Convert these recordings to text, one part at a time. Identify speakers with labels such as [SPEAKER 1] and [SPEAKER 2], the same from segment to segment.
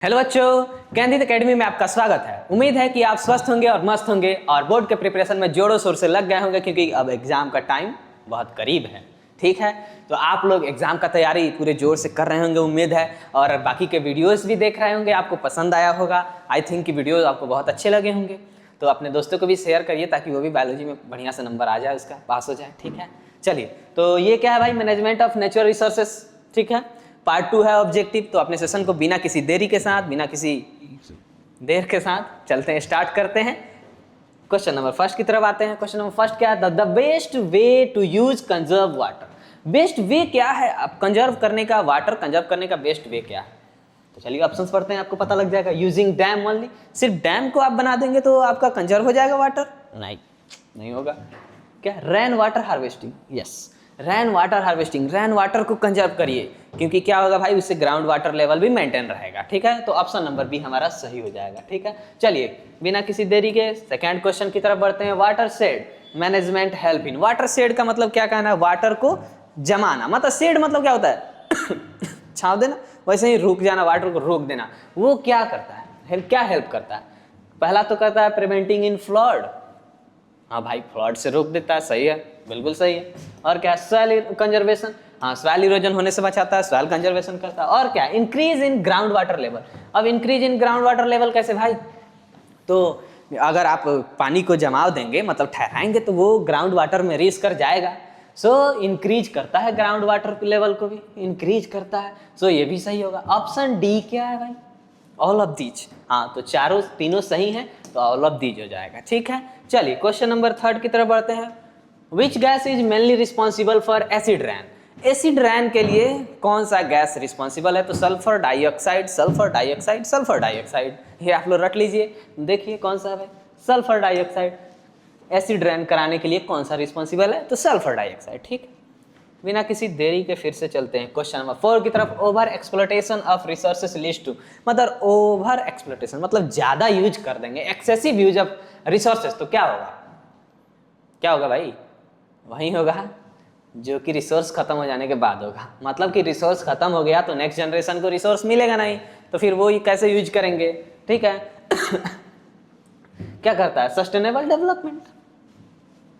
[SPEAKER 1] Hello बच्चों, कैंदित academy में आपका स्वागत है। उम्मीद है कि आप स्वस्थ होंगे और मस्त होंगे और बोर्ड के प्रिपरेशन में जोरों शोर से लग गए होंगे, क्योंकि अब एग्जाम का टाइम बहुत करीब है। ठीक है, तो आप लोग एग्जाम का तैयारी पूरे जोर से कर रहे होंगे उम्मीद है, और बाकी के वीडियोस भी देख रहे होंगे, आपको पसंद आया होगा। आई थिंक कि वीडियोस आपको बहुत अच्छे लगे होंगे, तो अपने दोस्तों को भी शेयर करिए ताकि वो भी बायोलॉजी में बढ़िया से नंबर आ जाए, उसका पास हो जाए। ठीक है, चलिए, तो ये क्या है भाई, मैनेजमेंट ऑफ नेचुरल रिसोर्सेस। ठीक है, पार्ट 2 है ऑब्जेक्टिव। तो अपने सेशन को बिना किसी देरी के साथ, बिना किसी देर के साथ चलते हैं, स्टार्ट करते हैं। क्वेश्चन नंबर फर्स्ट की तरफ आते हैं। क्वेश्चन नंबर फर्स्ट क्या है, the best way to use conserve water. Best way क्या है अब कंजर्व करने का, वाटर कंजर्व करने का बेस्ट वे क्या है? तो चलिए ऑप्शंस पढ़ते हैं, आपको पता लग जाएगा। यूजिंग डैम ओनली, सिर्फ डैम को आप बना देंगे तो आपका कंजर्व हो जाएगा वाटर? नहीं होगा। क्या? Rain water harvesting, yes, rain water harvesting, rain water को कंजर्व करिए, क्योंकि क्या होगा भाई, उससे ग्राउंड वाटर लेवल भी मेंटेन रहेगा। ठीक है, तो ऑप्शन नंबर बी हमारा सही हो जाएगा। ठीक है, चलिए बिना किसी देरी के सेकंड क्वेश्चन की तरफ बढ़ते हैं। Water shade management help in. Water shade का मतलब क्या कहना है? वाटर को जमाना। मतलब शेड मतलब क्या होता है? छाव देना, वैसे ही रुक जाना, वाटर को रोक देना। वो क्या करता है, क्या हेल्प करता है? पहला तो करता है प्रिवेंटिंग इन फ्लड। हाँ भाई, फ्लड से रोक देता है, सही है, बिल्कुल सही है। और क्या? सॉइल कंजर्वेशन, हाँ, सॉइल इरोजन होने से बचाता है, सॉइल कंजर्वेशन करता है। और क्या? Increase in ground water level. अब increase in ground water level कैसे भाई? तो अगर आप पानी को जमाव देंगे, मतलब ठहराएंगे, तो वो ग्राउंड वाटर में रीच कर जाएगा। सो इंक्रीज करता है ग्राउंड वाटर लेवल को भी, इंक्रीज करता है। सो ये भी सही होगा। ऑप्शन डी क्या है भाई? All of these. हाँ, तो तीनों सही हैं, तो ऑल ऑफ दीज हो जाएगा। ठीक है, चलिए क्वेश्चन नंबर थर्ड की तरफ बढ़ते हैं। Which gas is mainly responsible for acid rain. Acid rain के लिए कौन सा गैस रिस्पॉन्सिबल है? तो sulphur dioxide, sulphur dioxide, sulphur dioxide, ये आप लोग रट लीजिए। देखिए कौन सा है, सल्फर डाइऑक्साइड। एसिड रैन कराने के लिए कौन सा रिस्पॉन्सिबल है? तो सल्फर डाइऑक्साइड। ठीक, बिना किसी देरी के फिर से चलते हैं क्वेश्चन नंबर 4 की तरफ। Over exploitation of resources leads to, मतलब ओवर एक्सप्लोटेशन मतलब ज्यादा यूज कर देंगे, एक्सेसिव यूज ऑफ रिसोर्सेज, तो क्या होगा? क्या होगा भाई? वही होगा जो कि रिसोर्स खत्म हो जाने के बाद होगा। मतलब कि रिसोर्स खत्म हो गया तो नेक्स्ट जनरेशन को रिसोर्स मिलेगा नहीं, तो फिर वो कैसे यूज करेंगे? ठीक है। क्या करता है? Sustainable development.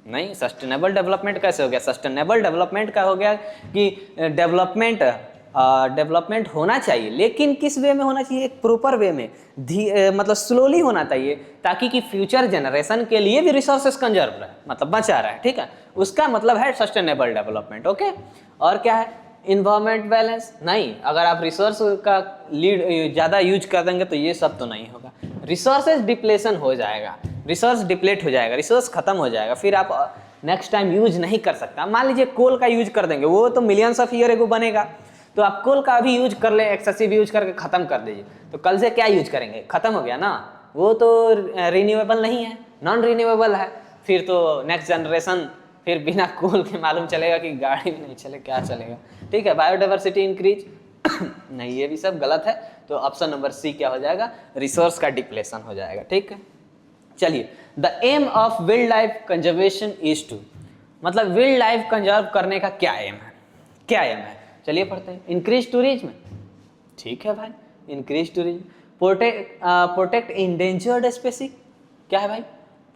[SPEAKER 1] नहीं, सस्टेनेबल डेवलपमेंट कैसे हो गया? सस्टेनेबल डेवलपमेंट का हो गया कि डेवलपमेंट होना चाहिए, लेकिन किस वे में होना चाहिए? एक प्रॉपर वे में, मतलब स्लोली होना चाहिए, ताकि कि फ्यूचर जनरेशन के लिए भी रिसोर्सेस कंजर्व रहे, मतलब बचा रहे। ठीक है, उसका मतलब है सस्टेनेबल डेवलपमेंट। ओके, और क्या है? Environment balance. नहीं, अगर आप रिसोर्स का लीड ज़्यादा यूज कर देंगे तो ये सब तो नहीं होगा। रिसोर्सेज डिप्लेशन हो जाएगा, रिसोर्स डिप्लेट हो जाएगा, रिसोर्स खत्म हो जाएगा, फिर आप नेक्स्ट टाइम यूज नहीं कर सकता। मान लीजिए कोल का यूज कर देंगे, वो तो मिलियंस ऑफ ईयर एगो बनेगा, तो आप कोल का भी यूज कर ले, एक्सेसिव यूज करके खत्म कर दीजिए, तो कल से क्या यूज करेंगे? खत्म हो गया ना, वो तो रिन्यूएबल नहीं है, नॉन रिन्यूएबल है। फिर तो नेक्स्ट जनरेशन फिर बिना कोल के मालूम चलेगा कि गाड़ी भी नहीं चले, क्या चलेगा? ठीक है, बायोडाइवर्सिटी इंक्रीज। नहीं, ये भी सब गलत है, तो ऑप्शन नंबर सी क्या हो जाएगा? रिसोर्स का डिप्लेशन हो जाएगा। ठीक है, चलिए, the aim of wildlife conservation is to, मतलब वाइल्ड लाइफ कंजर्व करने का क्या एम है? क्या एम है? चलिए पढ़ते हैं। इंक्रीज टूरिज्म, ठीक है भाई, increase tourism. Protect endangered species, क्या है भाई?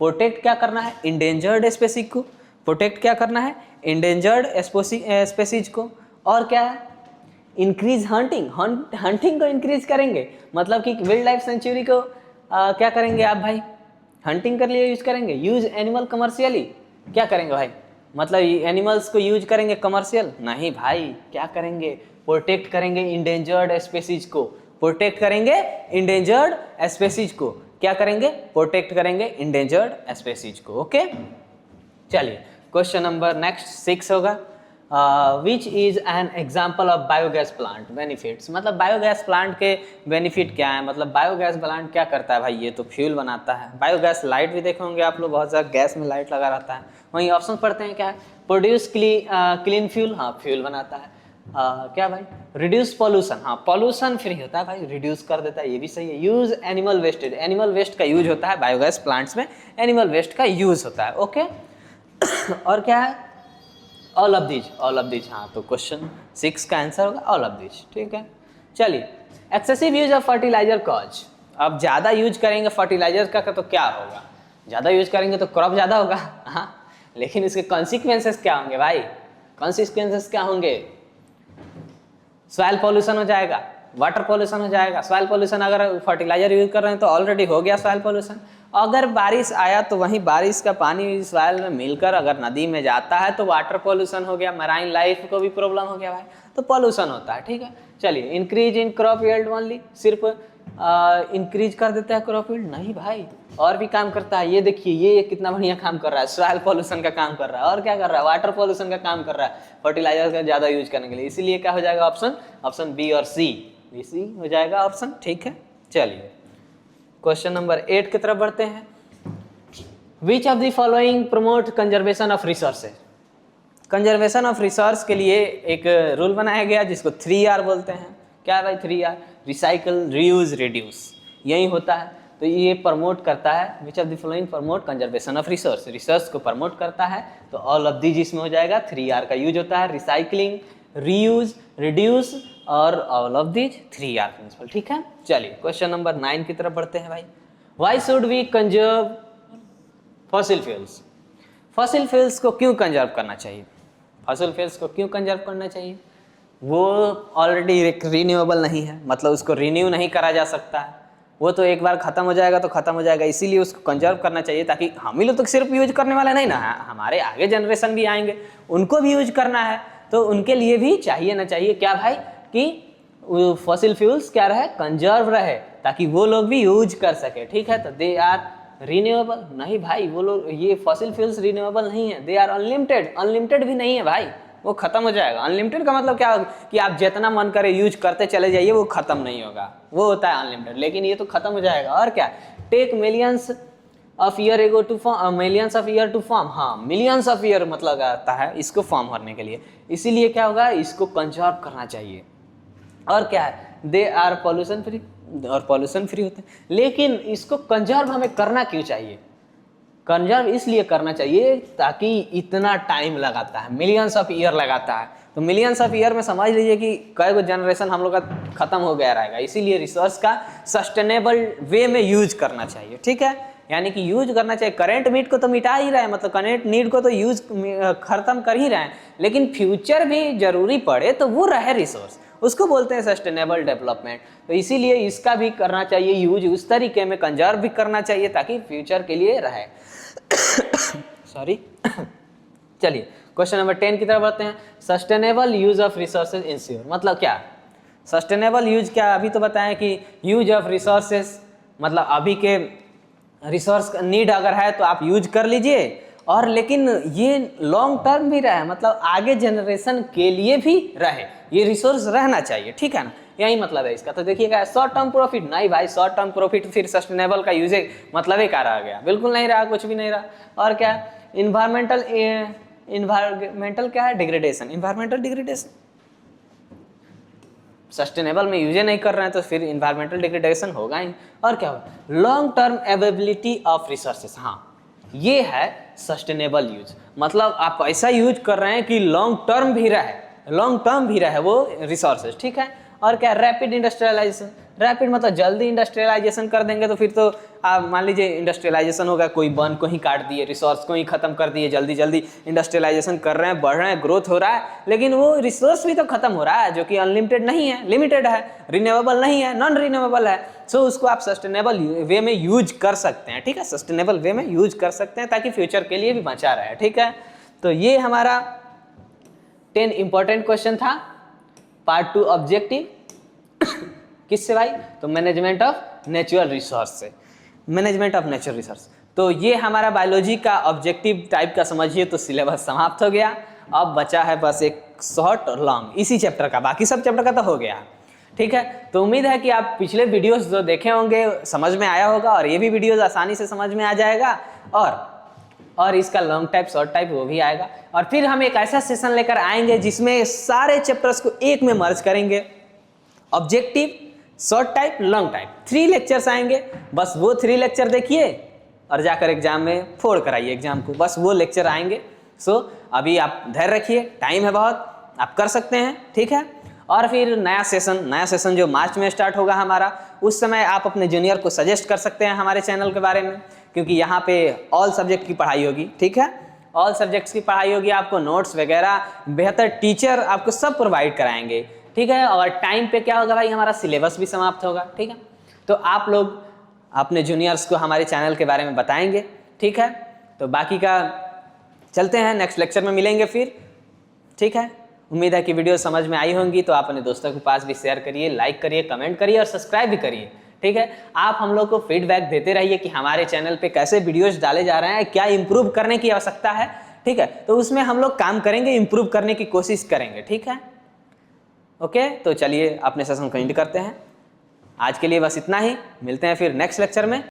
[SPEAKER 1] प्रोटेक्ट क्या करना है? इंडेंजर्ड स्पेसीज को प्रोटेक्ट क्या करना है? इंडेंजर्ड स्पेसीज को। और क्या है? इंक्रीज हंटिंग, हंटिंग को इंक्रीज करेंगे, मतलब कि वाइल्ड लाइफ सेंचुरी को क्या करेंगे आप भाई? हंटिंग कर लिए यूज करेंगे। यूज एनिमल कमर्शियली, क्या करेंगे भाई? मतलब एनिमल्स को यूज करेंगे कमर्शियल? नहीं भाई, क्या करेंगे? प्रोटेक्ट करेंगे इंडेंजर्ड स्पेसीज को, प्रोटेक्ट करेंगे इंडेंजर्ड स्पेसीज को। क्या करेंगे? प्रोटेक्ट करेंगे इंडेंजर्ड स्पेसीज को। ओके, चलिए क्वेश्चन नंबर नेक्स्ट 6 होगा। Which is an example of biogas plant benefits, मतलब बायोगैस प्लांट के बेनिफिट क्या है? मतलब बायोगैस प्लांट क्या करता है भाई? ये तो फ्यूल बनाता है। बायोगैस लाइट भी देखे होंगे आप लोग, बहुत ज़्यादा गैस में लाइट लगा रहता है। वहीं ऑप्शन पढ़ते हैं, क्या है? प्रोड्यूस क्लीन फ्यूल, हाँ, फ्यूल बनाता है। क्या भाई? रिड्यूस पॉल्यूशन, हाँ, पॉल्यूशन फ्री होता है भाई, रिड्यूस कर देता है, ये भी सही है। Use animal wastage, animal waste का यूज होता है बायोगैस प्लांट्स में, एनिमल वेस्ट का यूज होता है। ओके, और क्या है? All of these, all of these, हाँ, तो क्वेश्चन 6 का आंसर होगा ऑल ऑफ दीज। ठीक है, चलिए excessive use of fertiliser cause, अब ज़्यादा यूज करेंगे फर्टिलाइजर का तो क्या होगा, ज़्यादा यूज करेंगे तो क्रॉप ज़्यादा होगा, हाँ, लेकिन इसके कॉन्सिक्वेंसेस क्या होंगे भाई, कॉन्सिक्वेंसेस क्या होंगे, सॉइल पॉल्यूशन हो जाएगा, वाटर पॉल्यूशन हो जाएगा। सॉइल पॉल्यूशन अगर फर्टिलाइजर यूज कर रहे हैं तो ऑलरेडी हो गया सॉइल पॉल्यूशन। अगर बारिश आया तो वहीं बारिश का पानी सॉइल में मिलकर अगर नदी में जाता है तो वाटर पॉल्यूशन हो गया, मैराइन लाइफ को भी प्रॉब्लम हो गया भाई, तो पॉल्यूशन होता है, ठीक है। चलिए, increase in crop yield only, सिर्फ इंक्रीज कर देता है क्रॉप यील्ड, नहीं भाई, और भी काम करता है। ये देखिए, ये कितना बढ़िया काम कर रहा है, सॉइल पॉल्यूशन का काम कर रहा है, और क्या कर रहा है, वाटर पॉल्यूशन का काम कर रहा है, फर्टिलाइजर का ज्यादा यूज करने के लिए। इसीलिए क्या हो जाएगा ऑप्शन बी और सी हो जाएगा ऑप्शन, ठीक है। चलिए, क्वेश्चन नंबर 8 की तरफ बढ़ते हैं। Which of the following promote conservation of resources, conservation of resource के लिए एक रूल बनाया गया जिसको 3R बोलते हैं। क्या है भाई 3R? रिसाइकल, रीयूज, रिड्यूस, यही होता है। तो ये प्रमोट करता है, which of the following promote conservation of resource, resource को प्रमोट करता है, तो ऑल ऑफ दीज इसमें हो जाएगा। 3R का यूज होता है, रिसाइकलिंग, रीयूज, रिड्यूस और all of these 3R principle, ठीक है। चलिए, क्वेश्चन नंबर 9 की तरफ बढ़ते हैं भाई। Why should we conserve fossil fuels, fossil fuels को क्यों कंजर्व करना चाहिए, फॉसिल फ्यूल्स को क्यों कंजर्व करना चाहिए? वो ऑलरेडी रिन्यूएबल नहीं है, मतलब उसको रिन्यू नहीं करा जा सकता है, वो तो एक बार खत्म हो जाएगा तो खत्म हो जाएगा, इसीलिए उसको कंजर्व करना चाहिए, ताकि हम ही लोग तो सिर्फ यूज करने वाले नहीं ना, हमारे आगे जनरेशन भी आएंगे, उनको भी यूज करना है, तो उनके लिए भी चाहिए ना चाहिए क्या भाई कि फॉसिल फ्यूल्स क्या रहे, कंजर्व रहे, ताकि वो लोग भी यूज कर सके, ठीक है। तो दे आर रिन्यूएबल, नहीं भाई, वो लोग, ये फॉसिल फ्यूल्स रिन्यूएबल नहीं है, दे आर अनलिमिटेड, अनलिमिटेड भी नहीं है भाई, वो खत्म हो जाएगा। अनलिमिटेड का मतलब क्या होगा कि आप जितना मन करे यूज करते चले जाइए, वो खत्म नहीं होगा, वो होता है अनलिमिटेड, लेकिन ये तो खत्म हो जाएगा। और क्या, take millions of year ago to form, millions of year to form, हाँ, मिलियंस ऑफ ईयर मतलब आता है इसको फॉर्म करने के लिए, इसीलिए क्या होगा, इसको कंजर्व करना चाहिए। और क्या है, दे आर पॉल्यूशन फ्री, और पॉल्यूशन फ्री होते हैं, लेकिन इसको कंजर्व हमें करना क्यों चाहिए, कंजर्व इसलिए करना चाहिए ताकि इतना टाइम लगाता है, मिलियंस ऑफ ईयर लगाता है, तो मिलियंस ऑफ ईयर में समझ लीजिए कि कई गो जनरेशन हम लोग का खत्म हो गया रहेगा, इसीलिए रिसोर्स का सस्टेनेबल वे में यूज करना चाहिए, ठीक है। यानी कि यूज करना चाहिए, करेंट नीड को तो मिटा ही रहे हैं, मतलब करेंट नीड को तो यूज खत्म कर ही रहे हैं, लेकिन फ्यूचर भी जरूरी पड़े तो वो रहे रिसोर्स, उसको बोलते हैं सस्टेनेबल डेवलपमेंट। तो इसीलिए इसका भी करना चाहिए यूज, उस तरीके में कंजर्व भी करना चाहिए ताकि फ्यूचर के लिए रहे। सॉरी चलिए, क्वेश्चन नंबर 10 की तरफ बढ़ते हैं। Sustainable use of resources ensure, मतलब क्या, सस्टेनेबल यूज क्या, अभी तो बताएं कि यूज ऑफ रिसोर्सेज मतलब अभी के रिसोर्स नीड अगर है तो आप यूज कर लीजिए, और लेकिन ये लॉन्ग टर्म भी रहे, मतलब आगे जनरेशन के लिए भी रहे, ये रिसोर्स रहना चाहिए, ठीक है ना, यही मतलब है इसका। तो देखिएगा, शॉर्ट टर्म प्रॉफिट नहीं भाई, शॉर्ट टर्म प्रॉफिट फिर सस्टेनेबल का यूजेज मतलब ही क्या रह गया, बिल्कुल नहीं रहा, कुछ भी नहीं रहा। और क्या, इन्वायरमेंटल क्या है, डिग्रेडेशन, इन्वायरमेंटल डिग्रेडेशन, सस्टेनेबल में यूज नहीं कर रहे हैं तो फिर इन्वायरमेंटल डिग्रेडेशन होगा ही। और क्या होगा, long term availability of resources, हाँ, ये है सस्टेनेबल यूज, मतलब आप ऐसा यूज कर रहे हैं कि लॉन्ग टर्म भी रहे वो रिसोर्सेज, ठीक है। और क्या, रैपिड इंडस्ट्रियलाइजेशन, रैपिड मतलब जल्दी इंडस्ट्रियलाइजेशन कर देंगे तो फिर तो आप मान लीजिए इंडस्ट्रियलाइजेशन होगा, कोई वन को ही काट दिए, रिसोर्स को ही खत्म कर दिए, जल्दी जल्दी इंडस्ट्रियलाइजेशन कर रहे हैं, बढ़ रहे हैं, ग्रोथ हो रहा है, लेकिन वो रिसोर्स भी तो खत्म हो रहा है जो कि अनलिमिटेड नहीं है, लिमिटेड है, रिन्यूएबल नहीं है, नॉन रिन्यूएबल है। सो उसको आप सस्टेनेबल वे में यूज कर सकते हैं, ठीक है, सस्टेनेबल वे में यूज कर सकते हैं ताकि फ्यूचर के लिए भी बचा रहे, ठीक है। तो ये हमारा 10 इंपॉर्टेंट क्वेश्चन था, पार्ट 2 ऑब्जेक्टिव किससे भाई, तो मैनेजमेंट ऑफ नेचुरल रिसोर्स से, मैनेजमेंट ऑफ नेचुरल रिसोर्स। तो ये हमारा बायोलॉजी का ऑब्जेक्टिव टाइप का समझिए तो सिलेबस समाप्त हो गया, अब बचा है बस एक शॉर्ट और लॉन्ग इसी चैप्टर का, बाकी सब चैप्टर का तो हो गया, ठीक है। तो उम्मीद है कि आप पिछले वीडियोस जो देखे होंगे समझ में आया होगा, और ये भी वीडियोस आसानी से समझ में आ जाएगा, और इसका लॉन्ग टाइप शॉर्ट टाइप वो भी आएगा। और फिर हम एक ऐसा सेशन लेकर आएंगे जिसमें सारे चैप्टर्स को एक में मर्ज करेंगे, objective, short type, long type, 3 lectures आएंगे, बस वो 3 लेक्चर देखिए और जाकर एग्जाम में फोड़ कराइए एग्जाम को, बस वो लेक्चर आएंगे। सो अभी आप धैर्य रखिए, टाइम है बहुत, आप कर सकते हैं, ठीक है। और फिर नया सेशन जो मार्च में स्टार्ट होगा हमारा, उस समय आप अपने जूनियर को सजेस्ट कर सकते हैं हमारे चैनल के बारे में, क्योंकि यहाँ पे ऑल सब्जेक्ट की पढ़ाई होगी। ठीक है, ऑल सब्जेक्ट्स की पढ़ाई होगी, आपको नोट्स वगैरह, बेहतर टीचर आपको सब प्रोवाइड कराएंगे। ठीक है, और टाइम पे क्या होगा भाई, हमारा सिलेबस भी समाप्त होगा। ठीक है, तो आप लोग अपने जूनियर्स को हमारे चैनल के बारे में बताएंगे। ठीक है, तो बाकी का चलते हैं, नेक्स्ट लेक्चर में मिलेंगे फिर। ठीक है, उम्मीद है कि वीडियो समझ में आई होंगी, तो आप अपने दोस्तों के पास भी शेयर करिए, लाइक करिए, कमेंट करिए और सब्सक्राइब भी करिए। ठीक है, आप हम लोग को फीडबैक देते रहिए कि हमारे चैनल पे कैसे वीडियोस डाले जा रहे हैं, क्या इंप्रूव करने की आवश्यकता है। ठीक है, तो उसमें हम लोग काम करेंगे, इंप्रूव करने की कोशिश करेंगे। ठीक है, ओके, तो चलिए अपने सेशन को एंड करते हैं। आज के लिए बस इतना ही, मिलते हैं फिर नेक्स्ट लेक्चर में।